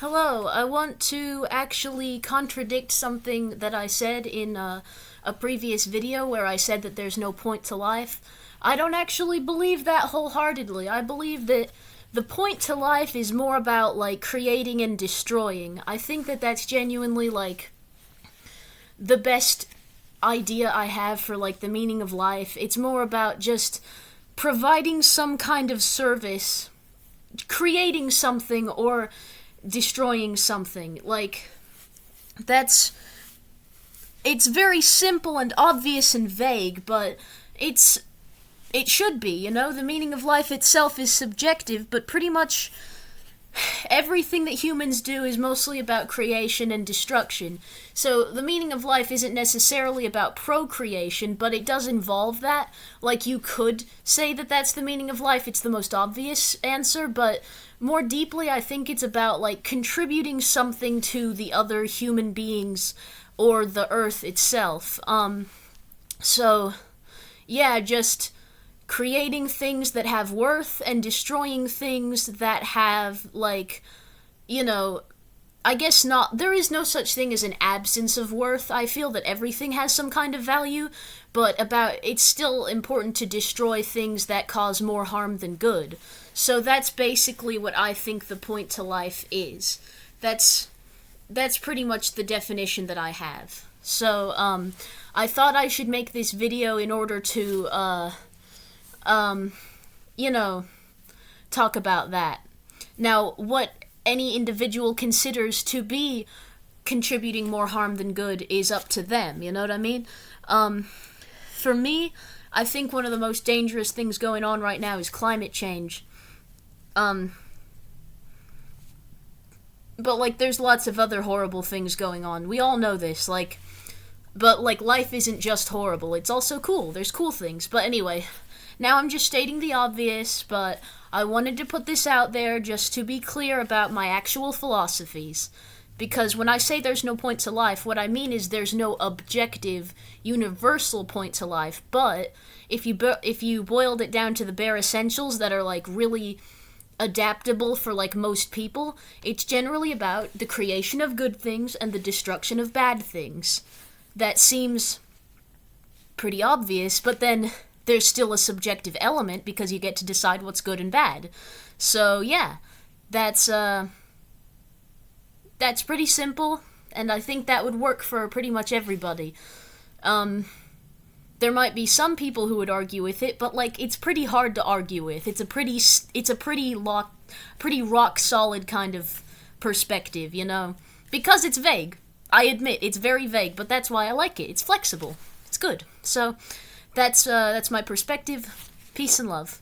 Hello, I want to actually contradict something that I said in a previous video where I said that there's no point to life. I don't actually believe that wholeheartedly. I believe that the point to life is more about, like, creating and destroying. I think that that's genuinely, like, the best idea I have for, like, the meaning of life. It's more about just providing some kind of service, creating something, or destroying something. Like, it's very simple and obvious and vague, but it should be, you know? The meaning of life itself is subjective, but pretty much everything that humans do is mostly about creation and destruction. So the meaning of life isn't necessarily about procreation, but it does involve that. Like, you could say that that's the meaning of life. It's the most obvious answer, but more deeply, I think it's about, like, contributing something to the other human beings or the earth itself. So, yeah, just creating things that have worth and destroying things that have, like, you know, I guess not. There is no such thing as an absence of worth. I feel that everything has some kind of value, but it's still important to destroy things that cause more harm than good. So that's basically what I think the point to life is. That's pretty much the definition that I have. So, I thought I should make this video in order to, you know, talk about that. Now, what any individual considers to be contributing more harm than good is up to them, you know what I mean? For me, I think one of the most dangerous things going on right now is climate change. But, like, there's lots of other horrible things going on. We all know this, like, but, like, life isn't just horrible. It's also cool. There's cool things. But anyway, now I'm just stating the obvious, but I wanted to put this out there just to be clear about my actual philosophies. Because when I say there's no point to life, what I mean is there's no objective, universal point to life. But if you boiled it down to the bare essentials that are, like, really adaptable for, like, most people, it's generally about the creation of good things and the destruction of bad things. That seems pretty obvious, but then there's still a subjective element because you get to decide what's good and bad. So yeah, that's pretty simple, and I think that would work for pretty much everybody. There might be some people who would argue with it, but, like, it's pretty hard to argue with. It's a pretty rock solid kind of perspective, you know? Because it's vague. I admit, it's very vague, but that's why I like it. It's flexible. It's good. So, that's my perspective. Peace and love.